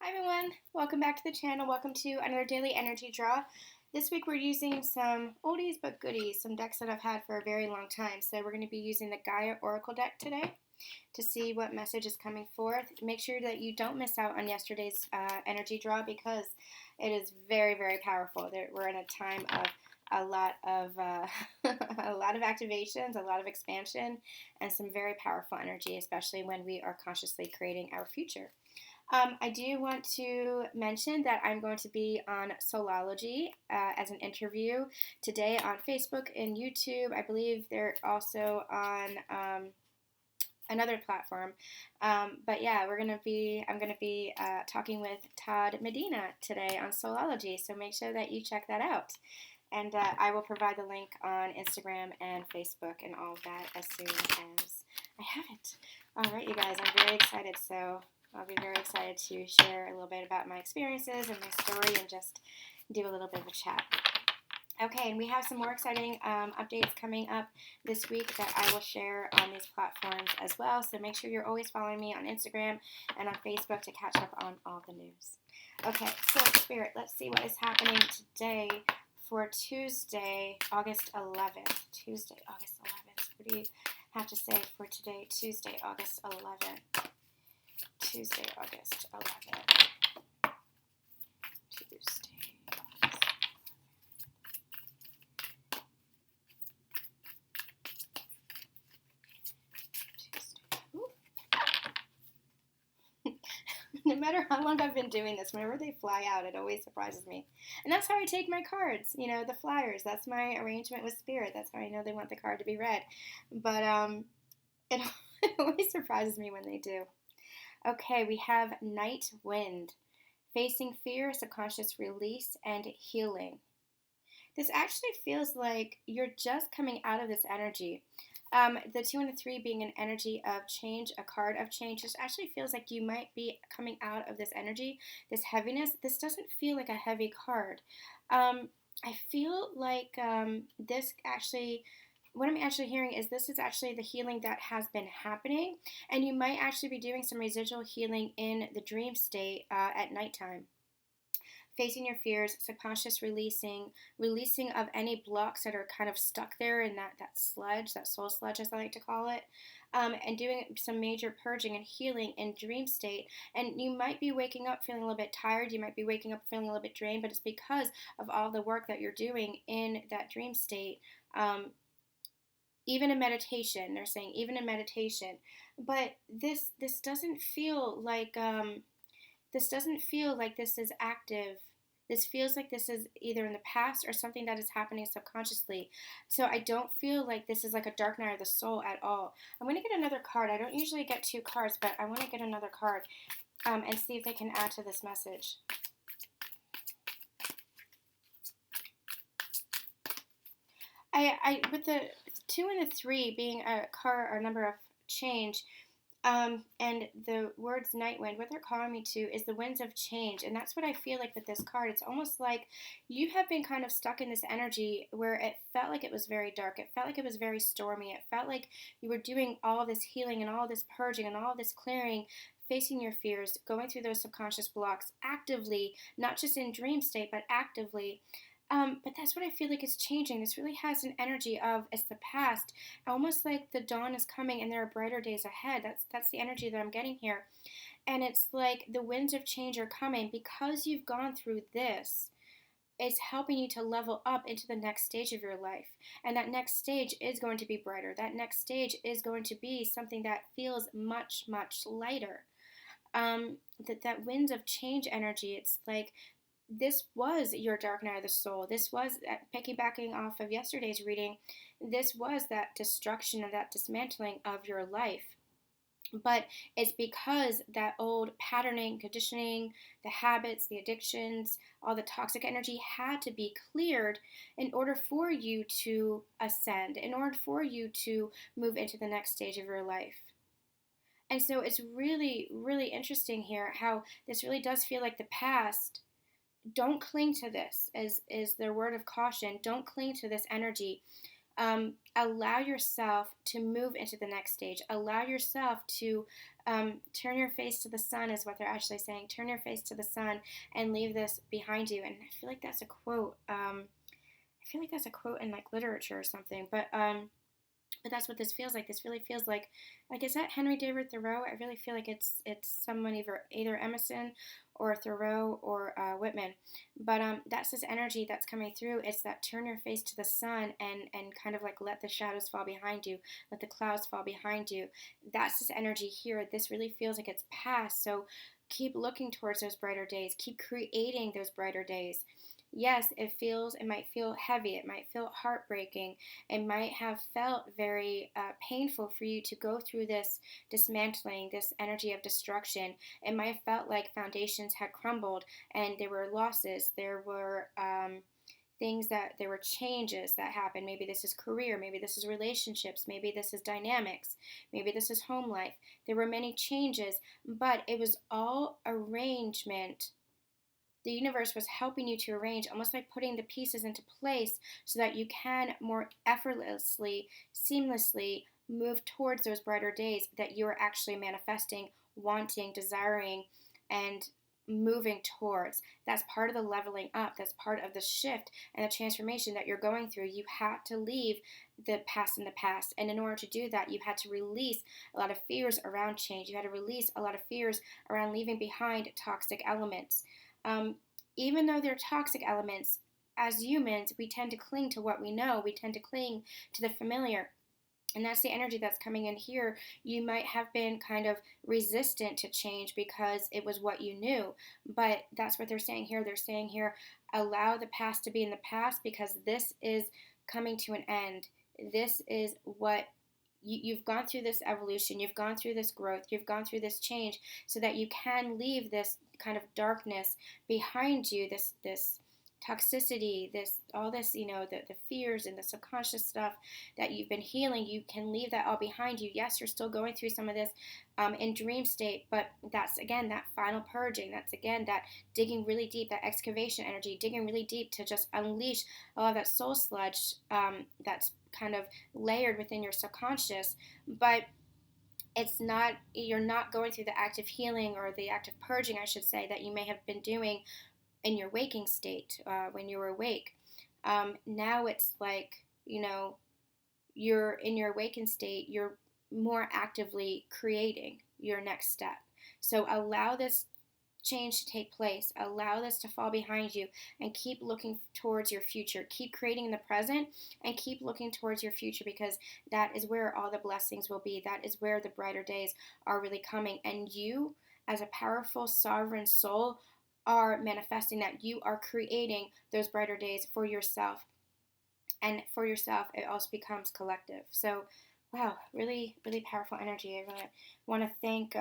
Hi everyone, welcome back to the channel. Welcome to another daily energy draw. This week we're using some oldies but goodies, some decks that I've had for a very long time. So we're going to be using the Gaia Oracle deck today to see what message is coming forth. Make sure that you don't miss out on yesterday's energy draw because it is very, very powerful. We're in a time of a lot of a lot of activations, a lot of expansion, and some very powerful energy, especially when we are consciously creating our future. I do want to mention that I'm going to be on Soulology as an interview today on Facebook and YouTube. I believe they're also on another platform. But yeah, I'm gonna be talking with Todd Medina today on Soulology. So make sure that you check that out. And I will provide the link on Instagram and Facebook and all of that as soon as I have it. All right, you guys, I'm very excited. So I'll be very excited to share a little bit about my experiences and my story and just do a little bit of a chat. Okay, and we have some more exciting updates coming up this week that I will share on these platforms as well. So make sure you're always following me on Instagram and on Facebook to catch up on all the news. Okay, so Spirit, let's see what is happening today for Tuesday, August 11th. Tuesday, August 11th. What do you have to say for today, Tuesday, August 11th? Tuesday, August 11th. Tuesday, August 11th. No matter how long I've been doing this, whenever they fly out, it always surprises me. And that's how I take my cards, the flyers. That's my arrangement with Spirit. That's how I know they want the card to be read. But it always surprises me when they do. Okay, we have Night Wind, facing fear, subconscious release, and healing. This actually feels like you're just coming out of this energy. The 2 and the 3 being an energy of change, a card of change. This actually feels like you might be coming out of this energy, this heaviness. This doesn't feel like a heavy card. I feel like this actually... What I'm actually hearing is this is actually the healing that has been happening, and you might actually be doing some residual healing in the dream state at nighttime. Facing your fears, subconscious releasing of any blocks that are kind of stuck there in that sludge, that soul sludge as I like to call it, and doing some major purging and healing in dream state. And you might be waking up feeling a little bit tired, you might be waking up feeling a little bit drained, but it's because of all the work that you're doing in that dream state. Even in meditation, they're saying even in meditation, but this doesn't feel like this is active. This feels like this is either in the past or something that is happening subconsciously. So I don't feel like this is like a dark night of the soul at all. I'm going to get another card. I don't usually get 2 cards, but I want to get another card and see if they can add to this message. I with the 2 and the 3 being a card or number of change, and the words night wind, what they're calling me to is the winds of change. And that's what I feel like with this card. It's almost like you have been kind of stuck in this energy where it felt like it was very dark. It felt like it was very stormy. It felt like you were doing all this healing and all this purging and all this clearing, facing your fears, going through those subconscious blocks actively, not just in dream state, but actively. But that's what I feel like is changing. This really has an energy of it's the past, almost like the dawn is coming and there are brighter days ahead. That's the energy that I'm getting here. And it's like the winds of change are coming because you've gone through this. It's helping you to level up into the next stage of your life. And that next stage is going to be brighter. That next stage is going to be something that feels much, much lighter. That winds of change energy, it's like this was your dark night of the soul. This was, piggybacking off of yesterday's reading, this was that destruction and that dismantling of your life. But it's because that old patterning, conditioning, the habits, the addictions, all the toxic energy had to be cleared in order for you to ascend, in order for you to move into the next stage of your life. And so it's really, really interesting here how this really does feel like the past. Don't cling to this, is their word of caution. Don't cling to this energy. Allow yourself to move into the next stage. Allow yourself to turn your face to the sun, is what they're actually saying. Turn your face to the sun and leave this behind you. And I feel like that's a quote. I feel like that's a quote in like literature or something. But that's what this feels like. This really feels like is that Henry David Thoreau? I really feel like it's someone either Emerson or Thoreau or Whitman. But that's this energy that's coming through. It's that turn your face to the sun and kind of like let the shadows fall behind you, let the clouds fall behind you. That's this energy here. This really feels like it's past. So keep looking towards those brighter days. Keep creating those brighter days. Yes, it might feel heavy, it might feel heartbreaking, it might have felt very painful for you to go through this dismantling, this energy of destruction. It might have felt like foundations had crumbled and there were losses, there were there were changes that happened. Maybe this is career, maybe this is relationships, maybe this is dynamics, maybe this is home life. There were many changes, but it was all arrangement. The universe was helping you to arrange, almost like putting the pieces into place so that you can more effortlessly, seamlessly move towards those brighter days that you are actually manifesting, wanting, desiring, and moving towards. That's part of the leveling up. That's part of the shift and the transformation that you're going through. You had to leave the past in the past. And in order to do that, you had to release a lot of fears around change. You had to release a lot of fears around leaving behind toxic elements. Even though they're toxic elements, as humans, we tend to cling to what we know. We tend to cling to the familiar. And that's the energy that's coming in here. You might have been kind of resistant to change because it was what you knew. But that's what they're saying here. They're saying here, allow the past to be in the past because this is coming to an end. This is what you've gone through this evolution, you've gone through this growth, you've gone through this change so that you can leave this kind of darkness behind you, this toxicity, the fears and the subconscious stuff that you've been healing. You can leave that all behind you. Yes, you're still going through some of this in dream state, but that's again that final purging. That's again that digging really deep, that excavation energy, digging really deep to just unleash all of that soul sludge that's kind of layered within your subconscious. But you're not going through the active healing or the active purging, I should say, that you may have been doing in your waking state when you were awake. Now it's like, you're in your awakened state, you're more actively creating your next step. So allow this change to take place. Allow this to fall behind you and keep looking towards your future. Keep creating in the present and keep looking towards your future because that is where all the blessings will be. That is where the brighter days are really coming. And you, as a powerful, sovereign soul, are manifesting that. You are creating those brighter days for yourself. And for yourself, it also becomes collective. So, wow, really, really powerful energy. I really want to thank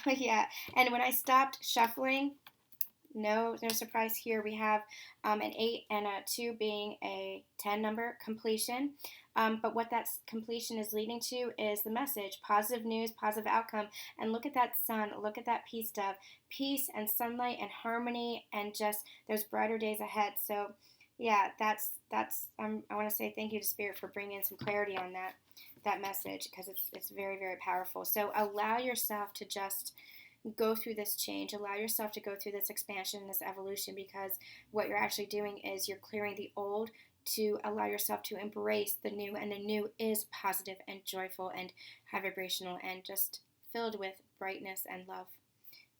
yeah, and when I stopped shuffling, no surprise here. We have an 8 and a 2 being a 10 number completion. But what that completion is leading to is the message, positive news, positive outcome. And look at that sun, look at that peace dove, peace and sunlight and harmony and just those brighter days ahead. So yeah, that's I want to say thank you to Spirit for bringing in some clarity on that message because it's very, very powerful. So allow yourself to just go through this change. Allow yourself to go through this expansion, this evolution, because what you're actually doing is you're clearing the old to allow yourself to embrace the new, and the new is positive and joyful and high vibrational and just filled with brightness and love.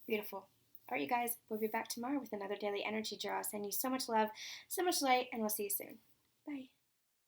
Beautiful. All right, you guys, we'll be back tomorrow with another daily energy draw. Send you so much love, so much light, and we'll see you soon. Bye.